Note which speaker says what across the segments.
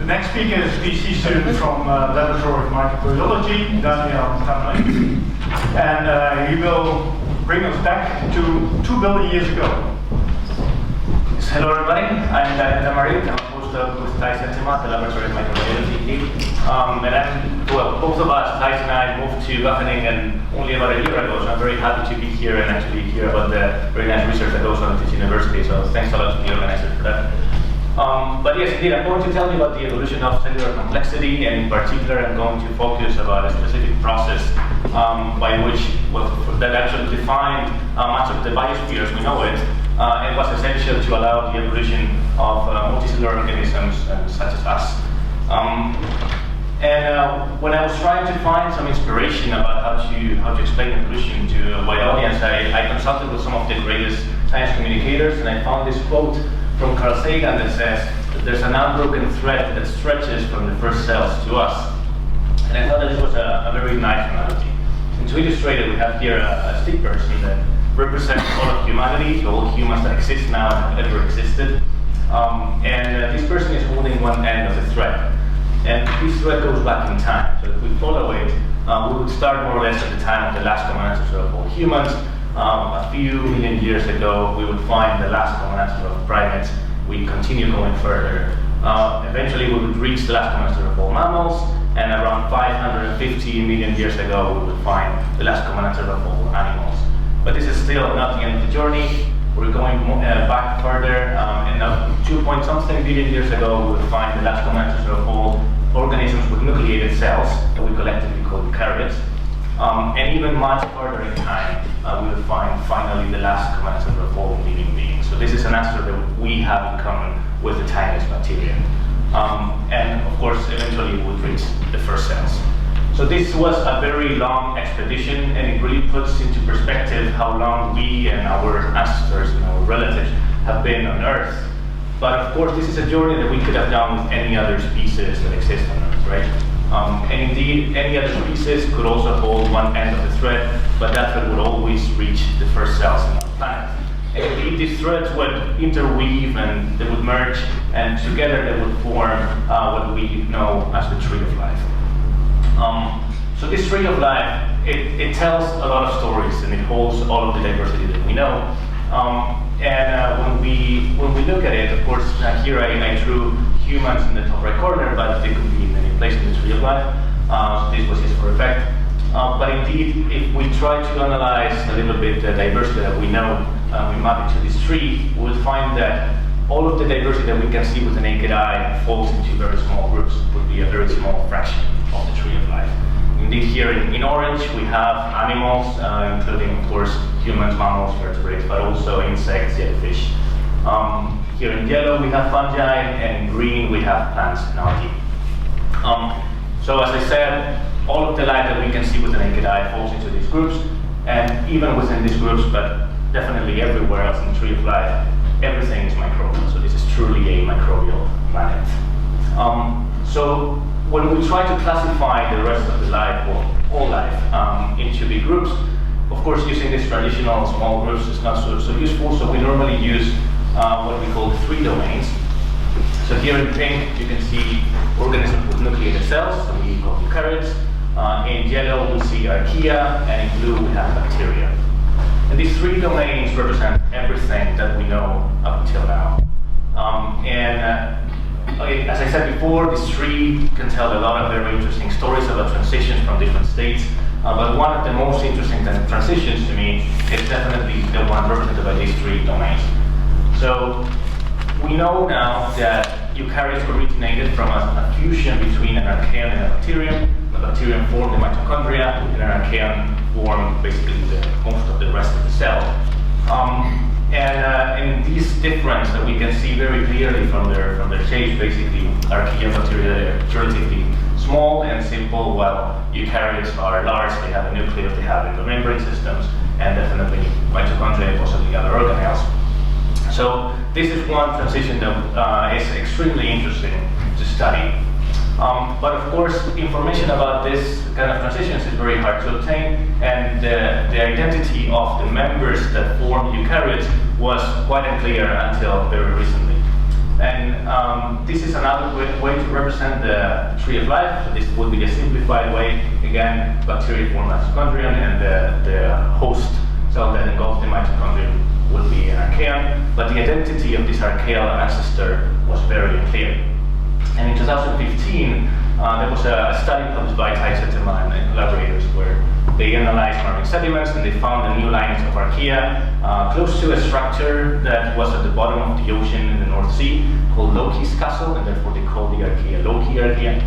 Speaker 1: The next speaker is a PhD student from Laboratory of Microbiology, Tamarit, and he will bring us back to 2 billion years ago.
Speaker 2: Hello everybody, I'm Tamarit. I'm a postdoc with Thijs and Tim at the Laboratory of Microbiology Group. Both of us, Thijs and I, moved to Wageningen only about a year ago, so I'm very happy to be here and actually hear about the very nice research that goes on at this university, so thanks a lot to the organizers for that. But yes, indeed, I'm going to tell you about the evolution of cellular complexity, and in particular I'm going to focus about a specific process by which, that actually defined much of the biosphere as we know it, and was essential to allow the evolution of multicellular organisms such as us. When I was trying to find some inspiration about how to explain evolution to a wide audience, I consulted with some of the greatest science communicators, and I found this quote from Carl Sagan that says that there's an unbroken thread that stretches from the first cells to us. And I thought that this was a very nice analogy. And to illustrate it, we have here a stick person that represents all of humanity, all humans that exist now and have ever existed. This person is holding one end of the thread. And this thread goes back in time. So if we follow it, we would start more or less at the time of the last common ancestor of all humans. A few million years ago, we would find the last common ancestor of primates. We continue going further. Eventually, we would reach the last common ancestor of all mammals, and around 550 million years ago, we would find the last common ancestor of all animals. But this is still not the end of the journey. We're going back further, and now 2-point-something billion years ago, we would find the last common ancestor of all organisms with nucleated cells that we collectively call eukaryotes. And even much further in time, we would find finally the last common ancestor of all living beings. So this is an ancestor that we have in common with the tiniest bacteria. And of course, eventually we would reach the first cells. So this was a very long expedition, and it really puts into perspective how long we and our ancestors and our relatives have been on Earth. But of course, this is a journey that we could have done with any other species that exist on Earth, right? And indeed, any other species could also hold one end of the thread, but that thread would always reach the first cells in our planet. And indeed, these threads would interweave and they would merge, and together they would form what we know as the tree of life. So this tree of life, it tells a lot of stories, and it holds all of the diversity that we know. When we look at it, of course, here I drew humans in the top right corner, but they could be in any place in the tree of life. This was just for effect. But indeed, if we try to analyze a little bit the diversity that we know, we map it to this tree, we would find that all of the diversity that we can see with the naked eye falls into very small groups. It would be a very small fraction of the tree of life. Indeed, here in orange, we have animals, including, of course, humans, mammals, vertebrates, but also insects, jellyfish. Here in yellow, we have fungi, and in green, we have plants and algae. So as I said, all of the life that we can see with the naked eye falls into these groups, and even within these groups, but definitely everywhere else in the tree of life, everything is microbial. So this is truly a microbial planet. So when we try to classify the rest of the life, or all life, into big groups, of course, using these traditional small groups is not so useful. So we normally use what we call the 3 domains. So here in pink, you can see organisms with nucleated cells, that we call eukaryotes. In yellow, we see archaea, and in blue, we have bacteria. And these 3 domains represent everything that we know up until now. As I said before, this tree can tell a lot of very interesting stories about transitions from different states. But one of the most interesting transitions to me is definitely the one represented by these 3 domains. So we know now that eukaryotes originated from a fusion between an archaeon and a bacterium. The bacterium formed the mitochondria, and an archaeon formed basically most of the rest of the cell. And this difference that we can see very clearly from their shapes, basically, archaean bacteria are relatively small and simple, while eukaryotes are large. They have a nucleus, they have endomembrane systems, and definitely mitochondria and possibly other organelles. So this is one transition that is extremely interesting to study. But of course, information about this kind of transitions is very hard to obtain, and the identity of the members that form eukaryotes was quite unclear until very recently. And this is another way to represent the tree of life. So this would be the simplified way. Again, bacteria form mitochondrion, and the host cell that engulfs the mitochondrion would be an archaeon. But the identity of this archaeal ancestor was very unclear. And in 2015, there was a study published by Tamarit Chuliá and collaborators where they analyzed marine sediments and they found a new lineage of archaea close to a structure that was at the bottom of the ocean in the North Sea called Loki's castle, and therefore they call the archaea Loki archaea.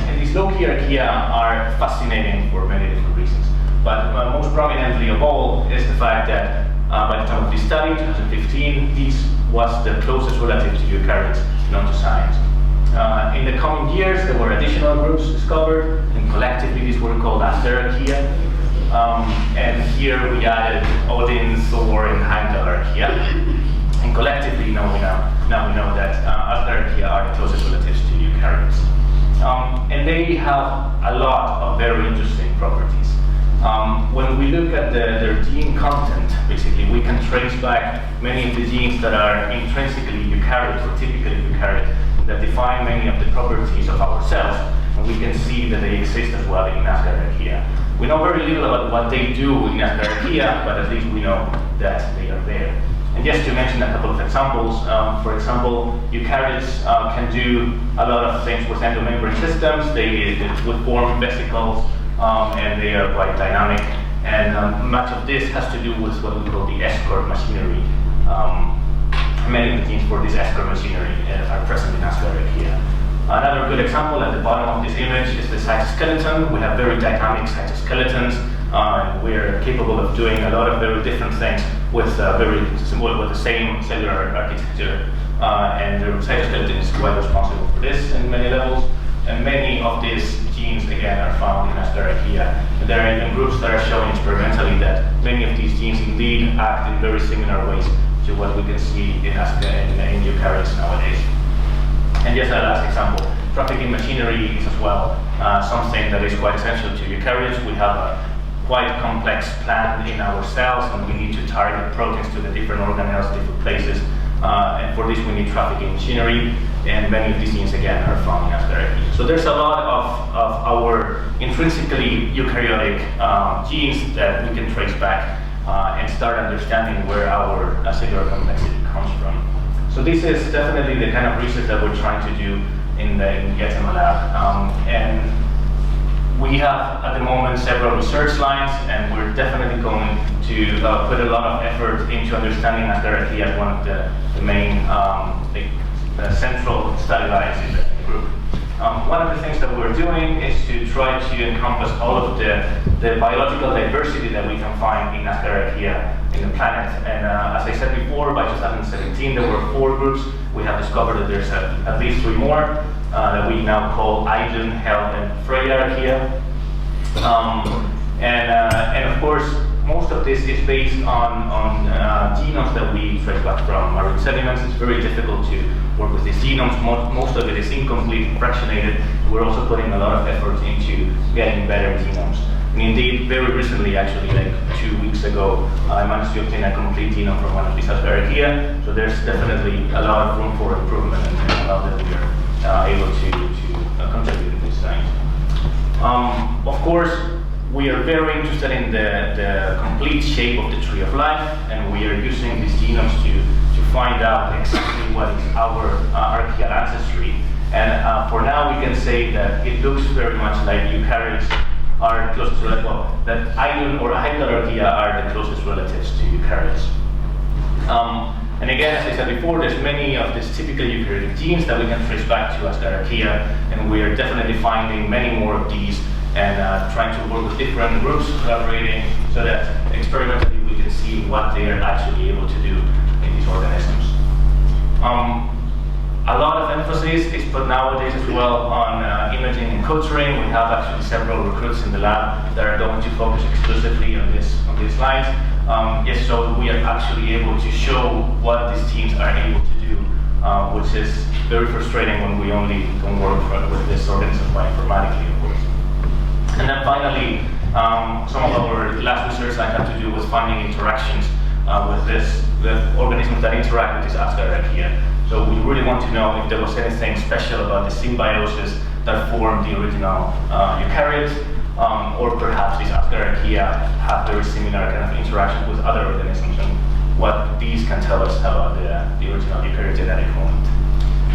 Speaker 2: And these Loki archaea are fascinating for many different reasons. But most prominently of all is the fact that by the time of this study, 2015, this was the closest relative to eukaryotes known to science. In the coming years, there were additional groups discovered, and collectively these were called Asterarchaea. And here we added Odin, Thor, and Heimdall archaea. And collectively, now we know that Asterarchaea are the closest relatives to eukaryotes. And they have a lot of very interesting properties. When we look at their gene content, basically, we can trace back many of the genes that are intrinsically eukaryote or typically eukaryote, that define many of the properties of our cells, and we can see that they exist as well in Asterarchaea. We know very little about what they do in Asterarchaea, but at least we know that they are there. And just to mention a couple of examples, for example, eukaryotes can do a lot of things with endomembrane systems. They would form vesicles, and they are quite dynamic. And much of this has to do with what we call the escort machinery. Many of the genes for this escort machinery are present in Asterarchaea. Another good example at the bottom of this image is the cytoskeleton. We have very dynamic cytoskeletons. We're capable of doing a lot of very different things with with the same cellular architecture. And the cytoskeleton is quite responsible for this in many levels. And many of these genes, again, are found in Asterarchaea. There are even groups that are showing experimentally that many of these genes indeed act in very similar ways to what we can see in eukaryotes nowadays. And just a last example, trafficking machinery is as well something that is quite essential to eukaryotes. We have a quite complex plan in our cells, and we need to target proteins to the different organelles, different places. And for this, we need trafficking machinery, and many of these genes, again, are found in Asterarchaea. So there's a lot of our intrinsically eukaryotic genes that we can trace back and start understanding where our cellular complexity comes from. So this is definitely the kind of research that we're trying to do in the Wageningen lab. And we have, at the moment, several research lines, and we're definitely going to put a lot of effort into understanding Asterarchaea as one of the main central study lines in the group. One of the things that we're doing is to try to encompass all of the biological diversity that we can find in Asterarchaea in the planet. And as I said before, by 2017 there were 4 groups. We have discovered that there's at least 3 more that we now call Idun, Hel, and Freyarchaea. And of course, most of this is based on genomes that we trace back from marine sediments. It's very difficult to work with these genomes. Most of it is incomplete, fractionated. We're also putting a lot of effort into getting better genomes. And indeed, very recently, actually, like 2 weeks ago, I managed to obtain a complete genome from one of these Asterarchaea. So there's definitely a lot of room for improvement, and a lot that we are able to contribute in this science. Of course, we are very interested in the complete shape of the tree of life, and we are using these genomes to find out exactly what is our archaeal ancestry. And for now, we can say that it looks very much like eukaryotes are closest relatives. Well, that Idun or Heimdallarchaea are the closest relatives to eukaryotes. And again, as I said before, there's many of these typical eukaryotic genes that we can trace back to Asterarchaea, and we are definitely finding many more of these and trying to work with different groups, collaborating, so that experimentally we can see what they are actually able to do in these organisms. A lot of emphasis is put nowadays as well on imaging and culturing. We have actually several recruits in the lab that are going to focus exclusively on these lines. Yes, so we are actually able to show what these teams are able to do, which is very frustrating when we only can work with this organism bioinformatically, of course. And then finally, some of our last research I had to do with finding interactions with organisms that interact with this Asterarchaea. So we really want to know if there was anything special about the symbiosis that formed the original eukaryote, or perhaps these Aspergillus have very similar kind of interaction with other organisms, and what these can tell us about the original eukaryote genetic moment.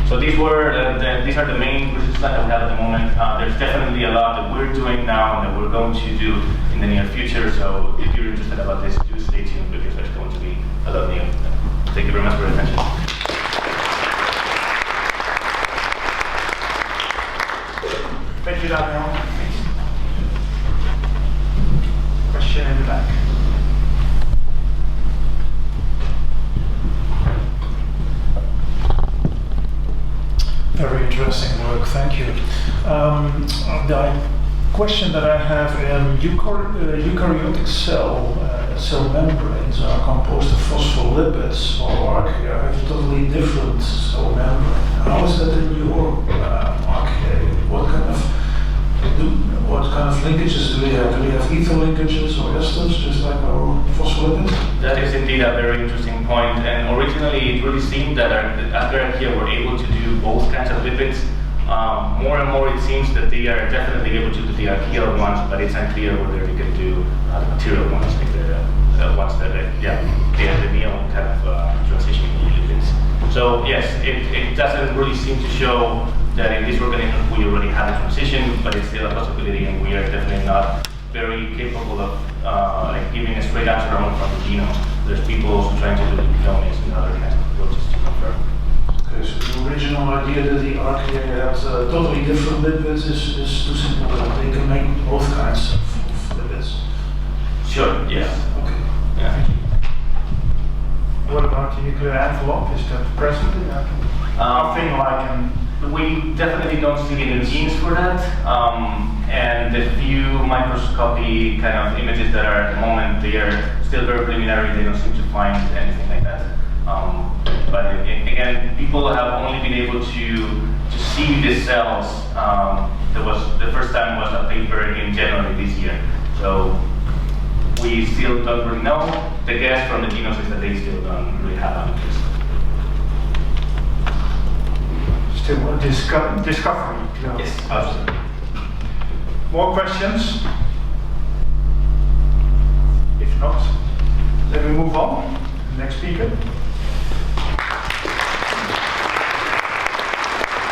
Speaker 2: So these are the main research that we have at the moment. There's definitely a lot that we're doing now and that we're going to do in the near future. So if you're interested about this, do stay tuned because there's going to be a lot new. Thank you very much for your attention.
Speaker 1: Thank you, Daniel. Question in the back.
Speaker 3: Very interesting work, thank you. The question that I have, eukaryotic cell membranes are composed of phospholipids, while archaea have totally different cell membrane. How is that in your archaea? What kind of linkages do we have? Do we have ether linkages or esters, just like our phospholipids?
Speaker 2: That is indeed a very interesting point. And originally, it really seemed that Aspergillus were able to do both kinds of lipids. More and more, it seems that they are definitely able to do the archaeal ones, but it's unclear whether they can do the material ones, like the ones that, they have the neo kind of transition lipids. So yes, it doesn't really seem to show that in this organism we already have a transition, but it's still a possibility, and we are definitely not very capable of like giving a straight answer on from the genome. There's people also trying to do genomics and other kinds of approaches to confirm.
Speaker 3: Okay, so the original idea that the archaea had totally different lipids is too simple, that they can make both kinds of lipids.
Speaker 2: Sure, yes.
Speaker 3: Okay.
Speaker 2: Yeah.
Speaker 1: What about the nuclear envelope? Is that present? Nothing like
Speaker 2: we definitely don't see any genes for that, and the few microscopy kind of images that are at the moment, they are still very preliminary. They don't seem to find anything like that. But again, people have only been able to see the cells. The first time was a paper in January this year. So we still don't really know. The guess from the genomes is that they still don't really have a nucleus.
Speaker 1: still a discovery?
Speaker 2: Yes, absolutely.
Speaker 1: More questions? If not, then we move on. Next speaker.